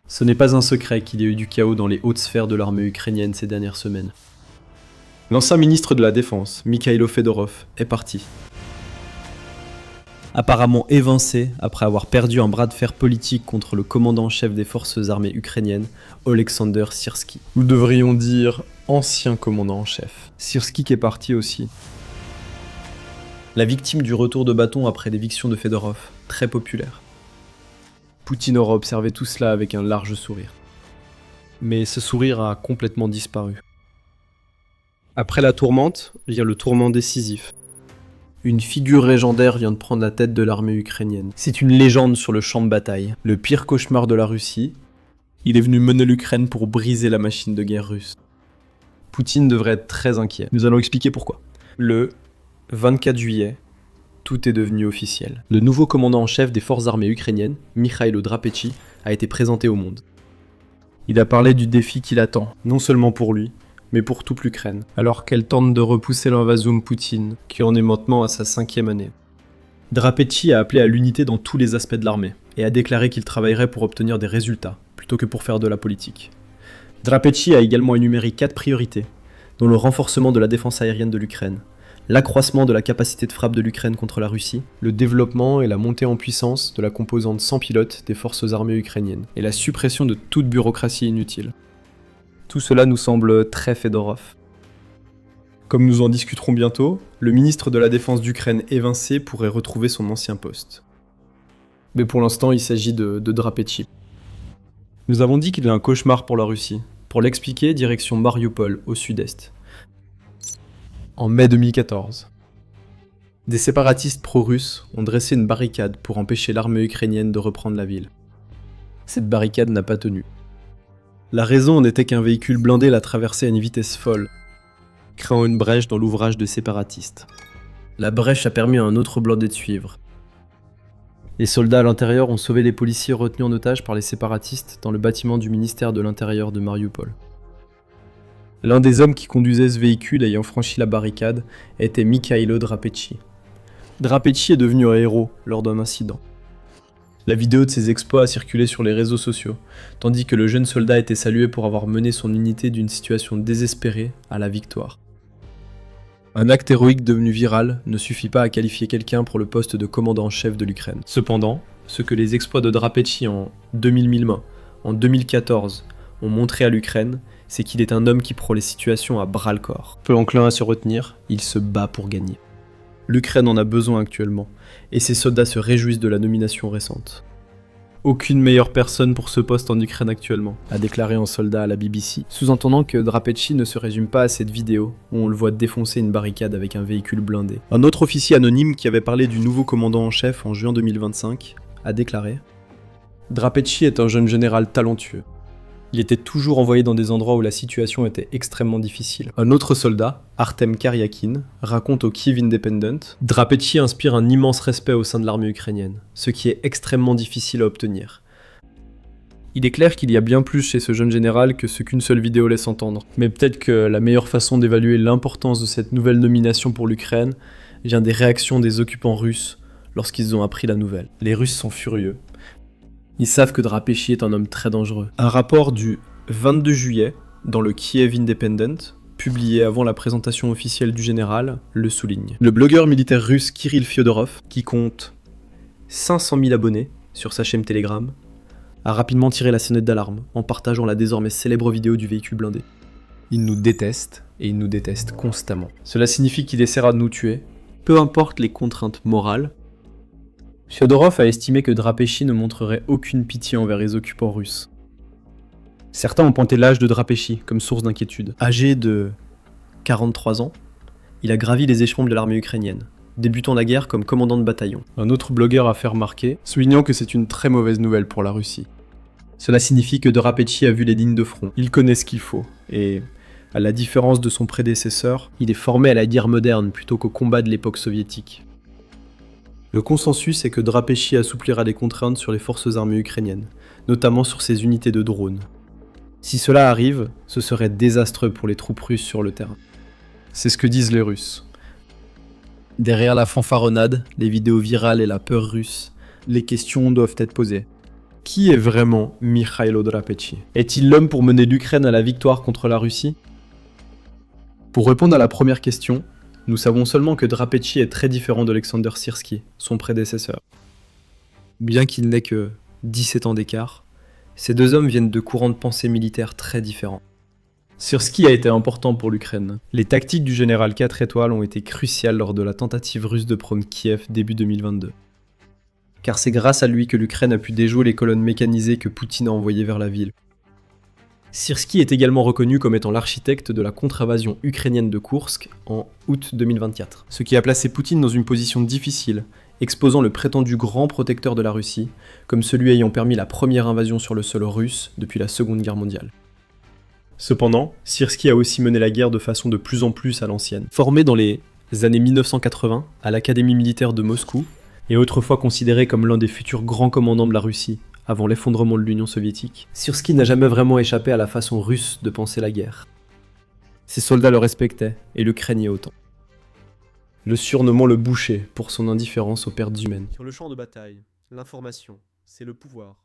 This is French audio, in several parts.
Ce n'est pas un secret qu'il y a eu du chaos dans les hautes sphères de l'armée ukrainienne ces dernières semaines. L'ancien ministre de la Défense, Mikhailo Fedorov, est parti. Apparemment évincé après avoir perdu un bras de fer politique contre le commandant en chef des forces armées ukrainiennes, Oleksandr Syrsky. Nous devrions dire ancien commandant en chef. Syrsky qui est parti aussi. La victime du retour de bâton après l'éviction de Fedorov, très populaire. Poutine aura observé tout cela avec un large sourire. Mais ce sourire a complètement disparu. Après la tourmente, vient le tourment décisif. Une figure légendaire vient de prendre la tête de l'armée ukrainienne. C'est une légende sur le champ de bataille. Le pire cauchemar de la Russie. Il est venu mener l'Ukraine pour briser la machine de guerre russe. Poutine devrait être très inquiet. Nous allons expliquer pourquoi. Le 24 juillet, tout est devenu officiel. Le nouveau commandant en chef des forces armées ukrainiennes, Mikhailo Drapetsy, a été présenté au monde. Il a parlé du défi qui l'attend, non seulement pour lui, mais pour toute l'Ukraine, alors qu'elle tente de repousser l'invasion de Poutine, qui en est maintenant à sa 5e année. Drapetsy a appelé à l'unité dans tous les aspects de l'armée, et a déclaré qu'il travaillerait pour obtenir des résultats, plutôt que pour faire de la politique. Drapetsy a également énuméré 4 priorités, dont le renforcement de la défense aérienne de l'Ukraine, l'accroissement de la capacité de frappe de l'Ukraine contre la Russie, le développement et la montée en puissance de la composante sans pilote des forces armées ukrainiennes, et la suppression de toute bureaucratie inutile. Tout cela nous semble très Fedorov. Comme nous en discuterons bientôt, le ministre de la Défense d'Ukraine évincé pourrait retrouver son ancien poste. Mais pour l'instant, il s'agit de Drapetsy. Nous avons dit qu'il est un cauchemar pour la Russie. Pour l'expliquer, direction Mariupol, au sud-est. En mai 2014. Des séparatistes pro-russes ont dressé une barricade pour empêcher l'armée ukrainienne de reprendre la ville. Cette barricade n'a pas tenu. La raison n'était qu'un véhicule blindé l'a traversé à une vitesse folle, créant une brèche dans l'ouvrage de séparatistes. La brèche a permis à un autre blindé de suivre. Les soldats à l'intérieur ont sauvé les policiers retenus en otage par les séparatistes dans le bâtiment du ministère de l'Intérieur de Mariupol. L'un des hommes qui conduisait ce véhicule ayant franchi la barricade était Mikhailo Drapetsy. Drapetsy est devenu un héros lors d'un incident. La vidéo de ses exploits a circulé sur les réseaux sociaux, tandis que le jeune soldat était salué pour avoir mené son unité d'une situation désespérée à la victoire. Un acte héroïque devenu viral ne suffit pas à qualifier quelqu'un pour le poste de commandant en chef de l'Ukraine. Cependant, ce que les exploits de Drapetsy en 2001, en 2014 ont montré à l'Ukraine, c'est qu'il est un homme qui prend les situations à bras-le-corps. Peu enclin à se retenir, il se bat pour gagner. L'Ukraine en a besoin actuellement, et ses soldats se réjouissent de la nomination récente. Aucune meilleure personne pour ce poste en Ukraine actuellement, a déclaré un soldat à la BBC, sous-entendant que Drapetsy ne se résume pas à cette vidéo où on le voit défoncer une barricade avec un véhicule blindé. Un autre officier anonyme qui avait parlé du nouveau commandant en chef en juin 2025 a déclaré « Drapetsy est un jeune général talentueux. Il était toujours envoyé dans des endroits où la situation était extrêmement difficile. » Un autre soldat, Artem Karyakin, raconte au Kyiv Independent « Drapetsy inspire un immense respect au sein de l'armée ukrainienne, ce qui est extrêmement difficile à obtenir. Il est clair qu'il y a bien plus chez ce jeune général que ce qu'une seule vidéo laisse entendre. Mais peut-être que la meilleure façon d'évaluer l'importance de cette nouvelle nomination pour l'Ukraine vient des réactions des occupants russes lorsqu'ils ont appris la nouvelle. Les Russes sont furieux. Ils savent que Drapetsy est un homme très dangereux. Un rapport du 22 juillet, dans le Kyiv Independent, publié avant la présentation officielle du général, le souligne. Le blogueur militaire russe Kirill Fyodorov, qui compte 500 000 abonnés sur sa chaîne Telegram, a rapidement tiré la sonnette d'alarme en partageant la désormais célèbre vidéo du véhicule blindé. Il nous déteste, et il nous déteste constamment. Cela signifie qu'il essaiera de nous tuer, peu importe les contraintes morales. Fyodorov a estimé que Drapetsy ne montrerait aucune pitié envers les occupants russes. Certains ont pointé l'âge de Drapetsy comme source d'inquiétude. Âgé de 43 ans, il a gravi les échelons de l'armée ukrainienne, débutant la guerre comme commandant de bataillon. Un autre blogueur a fait remarquer, soulignant que c'est une très mauvaise nouvelle pour la Russie. Cela signifie que Drapetsy a vu les lignes de front. Il connaît ce qu'il faut, et à la différence de son prédécesseur, il est formé à la guerre moderne plutôt qu'au combat de l'époque soviétique. Le consensus est que Drapetsy assouplira les contraintes sur les forces armées ukrainiennes, notamment sur ses unités de drones. Si cela arrive, ce serait désastreux pour les troupes russes sur le terrain. C'est ce que disent les Russes. Derrière la fanfaronnade, les vidéos virales et la peur russe, les questions doivent être posées. Qui est vraiment Mikhailo Drapetsy? Est-il l'homme pour mener l'Ukraine à la victoire contre la Russie? Pour répondre à la première question, nous savons seulement que Drapetsy est très différent d'Alexander Syrski, son prédécesseur. Bien qu'il n'ait que 17 ans d'écart, ces deux hommes viennent de courants de pensée militaires très différents. Syrski a été important pour l'Ukraine. Les tactiques du général 4 étoiles ont été cruciales lors de la tentative russe de prendre Kiev début 2022. Car c'est grâce à lui que l'Ukraine a pu déjouer les colonnes mécanisées que Poutine a envoyées vers la ville. Syrski est également reconnu comme étant l'architecte de la contre-invasion ukrainienne de Koursk en août 2024, ce qui a placé Poutine dans une position difficile, exposant le prétendu grand protecteur de la Russie comme celui ayant permis la première invasion sur le sol russe depuis la Seconde Guerre mondiale. Cependant, Syrski a aussi mené la guerre de façon de plus en plus à l'ancienne. Formé dans les années 1980 à l'Académie militaire de Moscou, et autrefois considéré comme l'un des futurs grands commandants de la Russie, avant l'effondrement de l'Union soviétique, Syrski n'a jamais vraiment échappé à la façon russe de penser la guerre. Ses soldats le respectaient et le craignaient autant, le surnommant le boucher pour son indifférence aux pertes humaines. Sur le champ de bataille, l'information, c'est le pouvoir.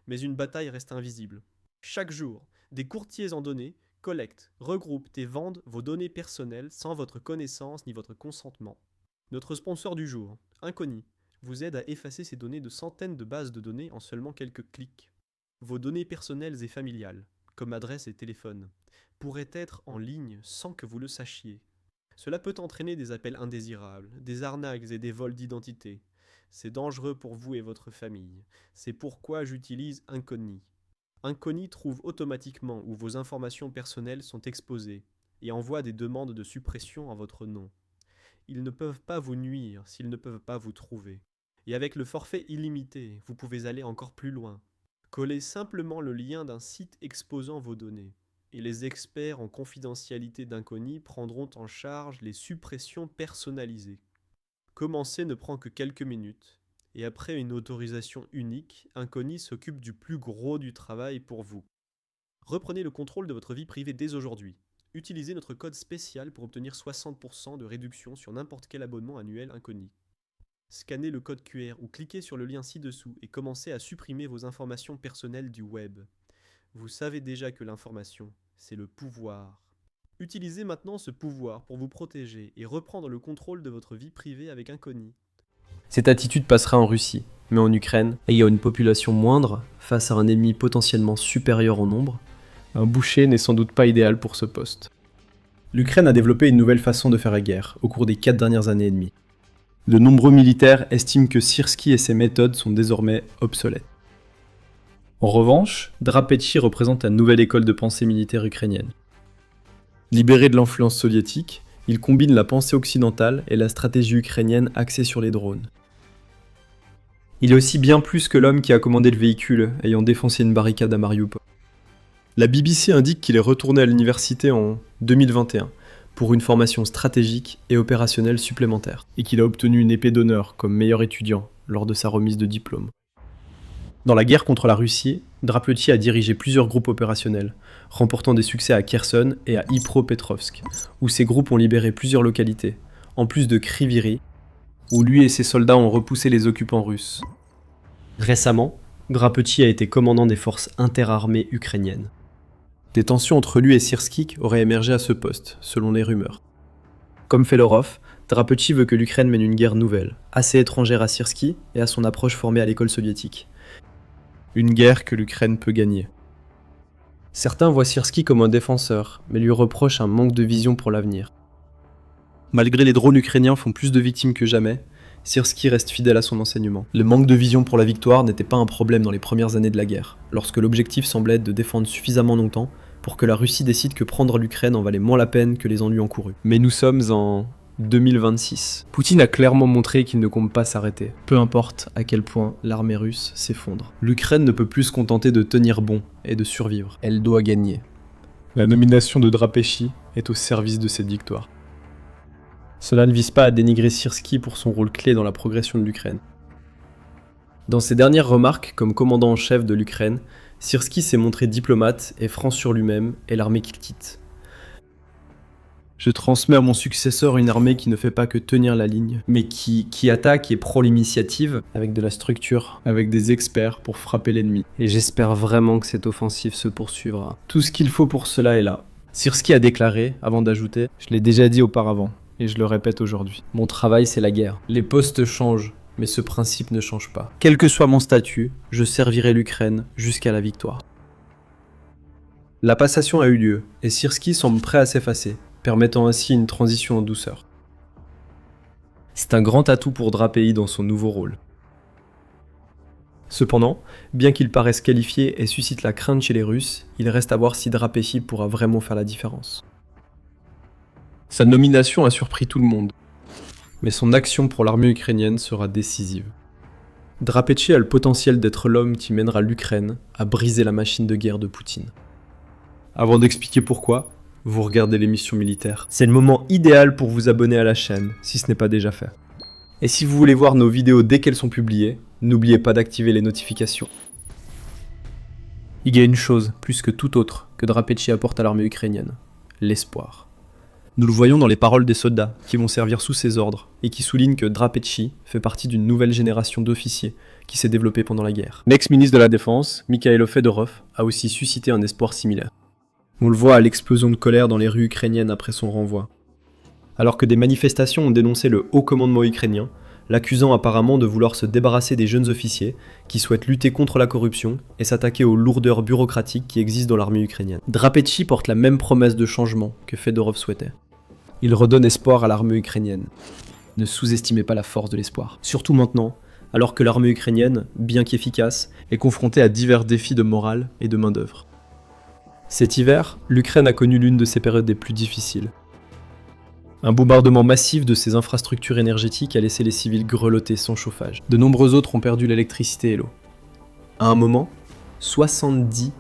Mais une bataille reste invisible. Chaque jour, des courtiers en données collectent, regroupent et vendent vos données personnelles sans votre connaissance ni votre consentement. Notre sponsor du jour, Inconi, vous aide à effacer ces données de centaines de bases de données en seulement quelques clics. Vos données personnelles et familiales, comme adresse et téléphone, pourraient être en ligne sans que vous le sachiez. Cela peut entraîner des appels indésirables, des arnaques et des vols d'identité. C'est dangereux pour vous et votre famille. C'est pourquoi j'utilise Inconi. Inconi trouve automatiquement où vos informations personnelles sont exposées et envoie des demandes de suppression en votre nom. Ils ne peuvent pas vous nuire s'ils ne peuvent pas vous trouver. Et avec le forfait illimité, vous pouvez aller encore plus loin. Collez simplement le lien d'un site exposant vos données. Et les experts en confidentialité d'Inconi prendront en charge les suppressions personnalisées. Commencer ne prend que quelques minutes. Et après une autorisation unique, Inconi s'occupe du plus gros du travail pour vous. Reprenez le contrôle de votre vie privée dès aujourd'hui. Utilisez notre code spécial pour obtenir 60% de réduction sur n'importe quel abonnement annuel Inconi. Scannez le code QR ou cliquez sur le lien ci-dessous et commencez à supprimer vos informations personnelles du web. Vous savez déjà que l'information, c'est le pouvoir. Utilisez maintenant ce pouvoir pour vous protéger et reprendre le contrôle de votre vie privée avec Inconi. Cette attitude passera en Russie, mais en Ukraine, ayant une population moindre, face à un ennemi potentiellement supérieur en nombre, un boucher n'est sans doute pas idéal pour ce poste. L'Ukraine a développé une nouvelle façon de faire la guerre au cours des 4 dernières années et demie. De nombreux militaires estiment que Syrski et ses méthodes sont désormais obsolètes. En revanche, Drapetsy représente la nouvelle école de pensée militaire ukrainienne. Libéré de l'influence soviétique, il combine la pensée occidentale et la stratégie ukrainienne axée sur les drones. Il est aussi bien plus que l'homme qui a commandé le véhicule ayant défoncé une barricade à Mariupol. La BBC indique qu'il est retourné à l'université en 2021 pour une formation stratégique et opérationnelle supplémentaire, et qu'il a obtenu une épée d'honneur comme meilleur étudiant lors de sa remise de diplôme. Dans la guerre contre la Russie, Drapetsy a dirigé plusieurs groupes opérationnels, remportant des succès à Kherson et à Dnipropetrovsk, où ces groupes ont libéré plusieurs localités, en plus de Kryvyi Rih, où lui et ses soldats ont repoussé les occupants russes. Récemment, Drapetsy a été commandant des forces interarmées ukrainiennes. Des tensions entre lui et Syrski auraient émergé à ce poste, selon les rumeurs. Comme Fedorov, Drapetsy veut que l'Ukraine mène une guerre nouvelle, assez étrangère à Syrski et à son approche formée à l'école soviétique. Une guerre que l'Ukraine peut gagner. Certains voient Syrski comme un défenseur, mais lui reprochent un manque de vision pour l'avenir. Malgré les drones ukrainiens font plus de victimes que jamais, Syrski reste fidèle à son enseignement. Le manque de vision pour la victoire n'était pas un problème dans les premières années de la guerre, lorsque l'objectif semblait être de défendre suffisamment longtemps pour que la Russie décide que prendre l'Ukraine en valait moins la peine que les ennuis encourus. Mais nous sommes en 2026. Poutine a clairement montré qu'il ne compte pas s'arrêter, peu importe à quel point l'armée russe s'effondre. L'Ukraine ne peut plus se contenter de tenir bon et de survivre, elle doit gagner. La nomination de Drapetsy est au service de cette victoire. Cela ne vise pas à dénigrer Syrski pour son rôle clé dans la progression de l'Ukraine. Dans ses dernières remarques comme commandant en chef de l'Ukraine, Syrski s'est montré diplomate et franc sur lui-même et l'armée qu'il quitte. Je transmets à mon successeur une armée qui ne fait pas que tenir la ligne, mais qui attaque et prend l'initiative avec de la structure, avec des experts pour frapper l'ennemi. Et j'espère vraiment que cette offensive se poursuivra. Tout ce qu'il faut pour cela est là. Syrski a déclaré, avant d'ajouter, je l'ai déjà dit auparavant, et je le répète aujourd'hui. Mon travail, c'est la guerre. Les postes changent, mais ce principe ne change pas. Quel que soit mon statut, je servirai l'Ukraine jusqu'à la victoire. La passation a eu lieu, et Syrski semble prêt à s'effacer, permettant ainsi une transition en douceur. C'est un grand atout pour Drapei dans son nouveau rôle. Cependant, bien qu'il paraisse qualifié et suscite la crainte chez les Russes, il reste à voir si Drapei pourra vraiment faire la différence. Sa nomination a surpris tout le monde, mais son action pour l'armée ukrainienne sera décisive. Drapei a le potentiel d'être l'homme qui mènera l'Ukraine à briser la machine de guerre de Poutine. Avant d'expliquer pourquoi, vous regardez l'émission militaire. C'est le moment idéal pour vous abonner à la chaîne, si ce n'est pas déjà fait. Et si vous voulez voir nos vidéos dès qu'elles sont publiées, n'oubliez pas d'activer les notifications. Il y a une chose, plus que toute autre, que Drapei apporte à l'armée ukrainienne, l'espoir. Nous le voyons dans les paroles des soldats, qui vont servir sous ses ordres, et qui soulignent que Drapei fait partie d'une nouvelle génération d'officiers qui s'est développée pendant la guerre. L'ex-ministre de la Défense, Mikhailo Fedorov, a aussi suscité un espoir similaire. On le voit à l'explosion de colère dans les rues ukrainiennes après son renvoi. Alors que des manifestations ont dénoncé le haut commandement ukrainien, l'accusant apparemment de vouloir se débarrasser des jeunes officiers qui souhaitent lutter contre la corruption et s'attaquer aux lourdeurs bureaucratiques qui existent dans l'armée ukrainienne. Drapei porte la même promesse de changement que Fedorov souhaitait. Il redonne espoir à l'armée ukrainienne. Ne sous-estimez pas la force de l'espoir. Surtout maintenant, alors que l'armée ukrainienne, bien qu'efficace, est confrontée à divers défis de morale et de main-d'œuvre. Cet hiver, l'Ukraine a connu l'une de ses périodes les plus difficiles. Un bombardement massif de ses infrastructures énergétiques a laissé les civils grelotter sans chauffage. De nombreux autres ont perdu l'électricité et l'eau. À un moment, 70%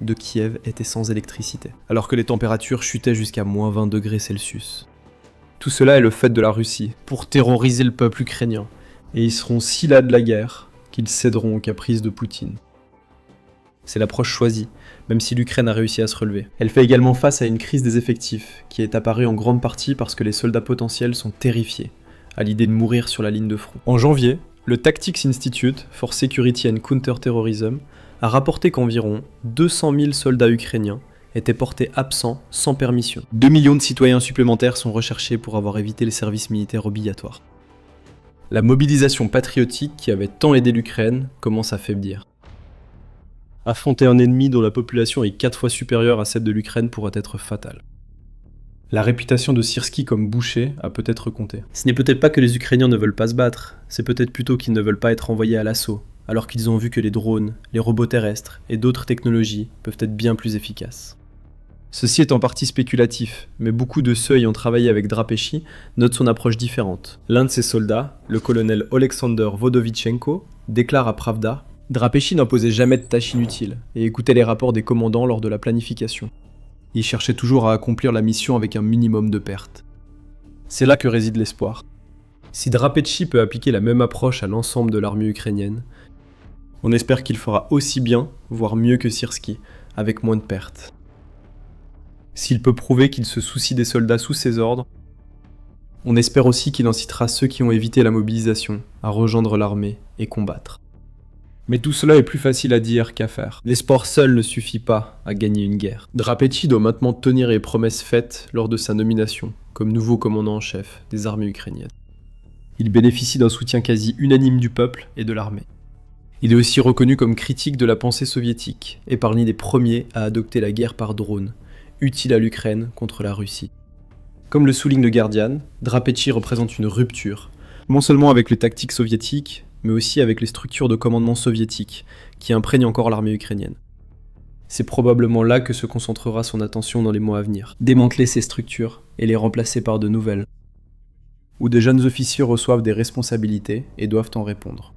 de Kiev était sans électricité, alors que les températures chutaient jusqu'à moins 20 degrés Celsius. Tout cela est le fait de la Russie, pour terroriser le peuple ukrainien, et ils seront si las de la guerre qu'ils céderont aux caprices de Poutine. C'est l'approche choisie, même si l'Ukraine a réussi à se relever. Elle fait également face à une crise des effectifs, qui est apparue en grande partie parce que les soldats potentiels sont terrifiés à l'idée de mourir sur la ligne de front. En janvier, le Tactics Institute for Security and Counter-Terrorism a rapporté qu'environ 200 000 soldats ukrainiens étaient portés absents sans permission. 2 millions de citoyens supplémentaires sont recherchés pour avoir évité les services militaires obligatoires. La mobilisation patriotique qui avait tant aidé l'Ukraine commence à faiblir. Affronter un ennemi dont la population est 4 fois supérieure à celle de l'Ukraine pourrait être fatale. La réputation de Syrski comme boucher a peut-être compté. Ce n'est peut-être pas que les Ukrainiens ne veulent pas se battre, c'est peut-être plutôt qu'ils ne veulent pas être envoyés à l'assaut, alors qu'ils ont vu que les drones, les robots terrestres et d'autres technologies peuvent être bien plus efficaces. Ceci est en partie spéculatif, mais beaucoup de ceux ayant travaillé avec Drapei notent son approche différente. L'un de ses soldats, le colonel Alexander Vodovichenko, déclare à Pravda: Drapei n'imposait jamais de tâches inutiles et écoutait les rapports des commandants lors de la planification. Il cherchait toujours à accomplir la mission avec un minimum de pertes. C'est là que réside l'espoir. Si Drapei peut appliquer la même approche à l'ensemble de l'armée ukrainienne, on espère qu'il fera aussi bien, voire mieux que Syrski, avec moins de pertes. S'il peut prouver qu'il se soucie des soldats sous ses ordres, on espère aussi qu'il incitera ceux qui ont évité la mobilisation à rejoindre l'armée et combattre. Mais tout cela est plus facile à dire qu'à faire. L'espoir seul ne suffit pas à gagner une guerre. Drapei doit maintenant tenir les promesses faites lors de sa nomination comme nouveau commandant en chef des armées ukrainiennes. Il bénéficie d'un soutien quasi unanime du peuple et de l'armée. Il est aussi reconnu comme critique de la pensée soviétique et parmi les premiers à adopter la guerre par drone, utile à l'Ukraine contre la Russie. Comme le souligne le Guardian, Drapei représente une rupture, non seulement avec les tactiques soviétiques, mais aussi avec les structures de commandement soviétiques qui imprègnent encore l'armée ukrainienne. C'est probablement là que se concentrera son attention dans les mois à venir. Démanteler ces structures et les remplacer par de nouvelles, où des jeunes officiers reçoivent des responsabilités et doivent en répondre.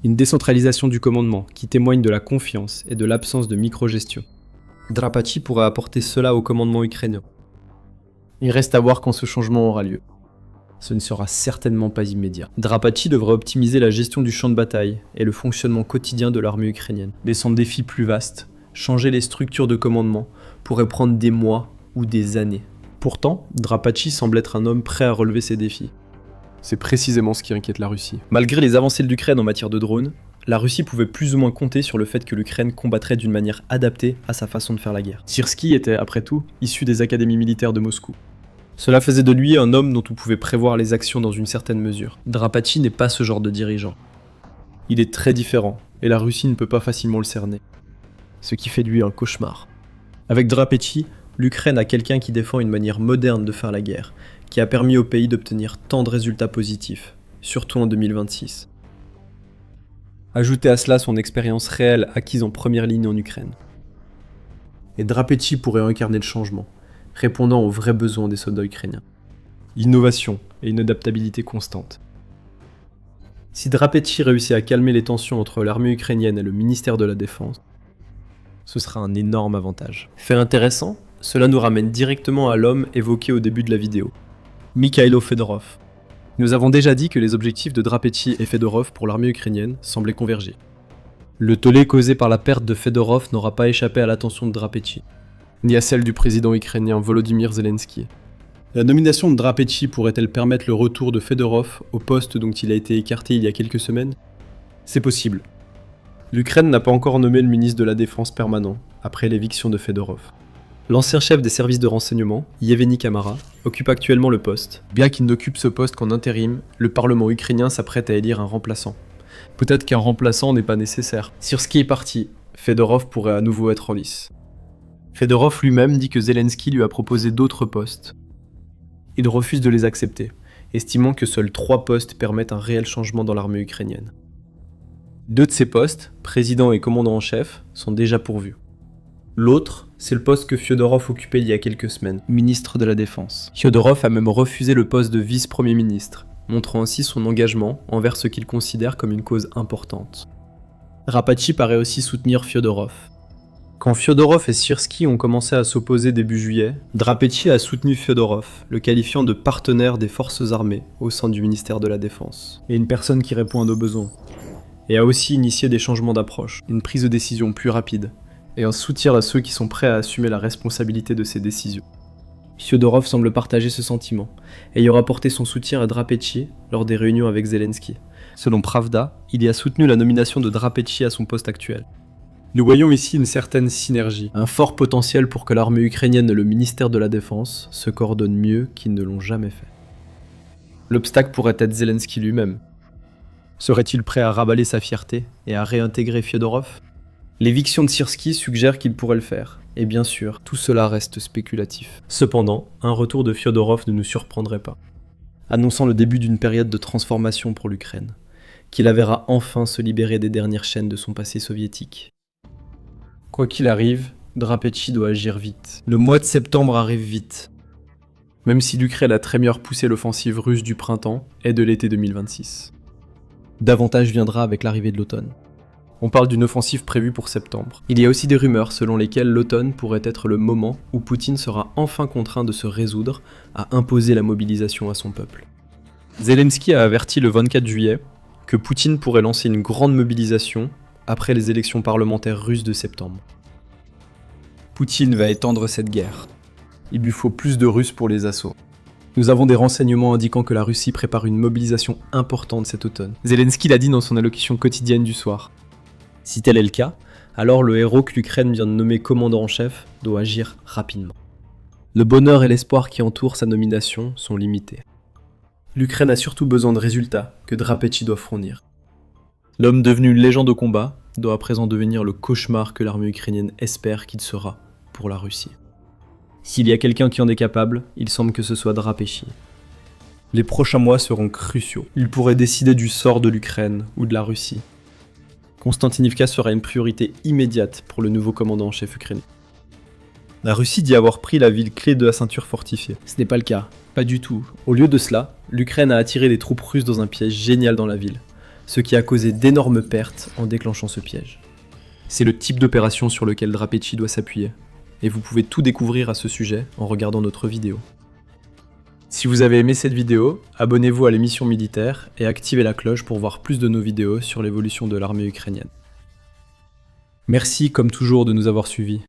Une décentralisation du commandement qui témoigne de la confiance et de l'absence de microgestion. Drapei pourra apporter cela au commandement ukrainien. Il reste à voir quand ce changement aura lieu. Ce ne sera certainement pas immédiat. Drapei devrait optimiser la gestion du champ de bataille et le fonctionnement quotidien de l'armée ukrainienne. Mais son défi plus vaste, changer les structures de commandement, pourrait prendre des mois ou des années. Pourtant, Drapachi semble être un homme prêt à relever ces défis. C'est précisément ce qui inquiète la Russie. Malgré les avancées de l'Ukraine en matière de drones, la Russie pouvait plus ou moins compter sur le fait que l'Ukraine combattrait d'une manière adaptée à sa façon de faire la guerre. Syrski était, après tout, issu des académies militaires de Moscou. Cela faisait de lui un homme dont on pouvait prévoir les actions dans une certaine mesure. Drapachi n'est pas ce genre de dirigeant. Il est très différent, et la Russie ne peut pas facilement le cerner. Ce qui fait de lui un cauchemar. Avec Drapachi, l'Ukraine a quelqu'un qui défend une manière moderne de faire la guerre, qui a permis au pays d'obtenir tant de résultats positifs, surtout en 2026. Ajoutez à cela son expérience réelle acquise en première ligne en Ukraine. Et Drapachi pourrait incarner le changement, répondant aux vrais besoins des soldats ukrainiens. L'innovation et une adaptabilité constante. Si Drapachi réussit à calmer les tensions entre l'armée ukrainienne et le ministère de la Défense, ce sera un énorme avantage. Fait intéressant, cela nous ramène directement à l'homme évoqué au début de la vidéo, Mikhailo Fedorov. Nous avons déjà dit que les objectifs de Drapachi et Fedorov pour l'armée ukrainienne semblaient converger. Le tollé causé par la perte de Fedorov n'aura pas échappé à l'attention de Drapachi, Ni à celle du président ukrainien Volodymyr Zelensky. La nomination de Drapachi pourrait-elle permettre le retour de Fedorov au poste dont il a été écarté il y a quelques semaines? C'est possible. L'Ukraine n'a pas encore nommé le ministre de la Défense permanent, après l'éviction de Fedorov. L'ancien chef des services de renseignement, Yevgeny Kamara, occupe actuellement le poste. Bien qu'il n'occupe ce poste qu'en intérim, le Parlement ukrainien s'apprête à élire un remplaçant. Peut-être qu'un remplaçant n'est pas nécessaire. Syrski est parti, Fedorov pourrait à nouveau être en lice. Fedorov lui-même dit que Zelensky lui a proposé d'autres postes. Il refuse de les accepter, estimant que seuls 3 postes permettent un réel changement dans l'armée ukrainienne. 2 de ces postes, président et commandant en chef, sont déjà pourvus. L'autre, c'est le poste que Fyodorov occupait il y a quelques semaines, ministre de la Défense. Fyodorov a même refusé le poste de vice-premier ministre, montrant ainsi son engagement envers ce qu'il considère comme une cause importante. Drapachi paraît aussi soutenir Fyodorov. Quand Fyodorov et Syrski ont commencé à s'opposer début juillet, Drapachi a soutenu Fyodorov, le qualifiant de partenaire des forces armées au sein du ministère de la Défense, et une personne qui répond à nos besoins. Et a aussi initié des changements d'approche, une prise de décision plus rapide, et un soutien à ceux qui sont prêts à assumer la responsabilité de ces décisions. Fyodorov semble partager ce sentiment, et y aura porté son soutien à Drapachi lors des réunions avec Zelensky. Selon Pravda, il y a soutenu la nomination de Drapachi à son poste actuel. Nous voyons ici une certaine synergie, un fort potentiel pour que l'armée ukrainienne et le ministère de la Défense se coordonnent mieux qu'ils ne l'ont jamais fait. L'obstacle pourrait être Zelensky lui-même. Serait-il prêt à raballer sa fierté et à réintégrer Fyodorov? L'éviction de Syrski suggère qu'il pourrait le faire, et bien sûr, tout cela reste spéculatif. Cependant, un retour de Fyodorov ne nous surprendrait pas, annonçant le début d'une période de transformation pour l'Ukraine, qui la verra enfin se libérer des dernières chaînes de son passé soviétique. Quoi qu'il arrive, Drapachi doit agir vite. Le mois de septembre arrive vite, même si l'Ukraine a très bien repoussé l'offensive russe du printemps et de l'été 2026. Davantage viendra avec l'arrivée de l'automne. On parle d'une offensive prévue pour septembre. Il y a aussi des rumeurs selon lesquelles l'automne pourrait être le moment où Poutine sera enfin contraint de se résoudre à imposer la mobilisation à son peuple. Zelensky a averti le 24 juillet que Poutine pourrait lancer une grande mobilisation après les élections parlementaires russes de septembre. Poutine va étendre cette guerre. Il lui faut plus de Russes pour les assauts. Nous avons des renseignements indiquant que la Russie prépare une mobilisation importante cet automne. Zelensky l'a dit dans son allocution quotidienne du soir. Si tel est le cas, alors le héros que l'Ukraine vient de nommer commandant en chef doit agir rapidement. Le bonheur et l'espoir qui entourent sa nomination sont limités. L'Ukraine a surtout besoin de résultats que Drapachi doit fournir. L'homme devenu une légende au combat doit à présent devenir le cauchemar que l'armée ukrainienne espère qu'il sera pour la Russie. S'il y a quelqu'un qui en est capable, il semble que ce soit Drapachi. Les prochains mois seront cruciaux. Il pourrait décider du sort de l'Ukraine ou de la Russie. Konstantinivka sera une priorité immédiate pour le nouveau commandant en chef ukrainien. La Russie dit avoir pris la ville clé de la ceinture fortifiée. Ce n'est pas le cas, pas du tout. Au lieu de cela, l'Ukraine a attiré les troupes russes dans un piège génial dans la ville, ce qui a causé d'énormes pertes en déclenchant ce piège. C'est le type d'opération sur lequel Drapachi doit s'appuyer, et vous pouvez tout découvrir à ce sujet en regardant notre vidéo. Si vous avez aimé cette vidéo, abonnez-vous à l'émission militaire et activez la cloche pour voir plus de nos vidéos sur l'évolution de l'armée ukrainienne. Merci comme toujours de nous avoir suivis.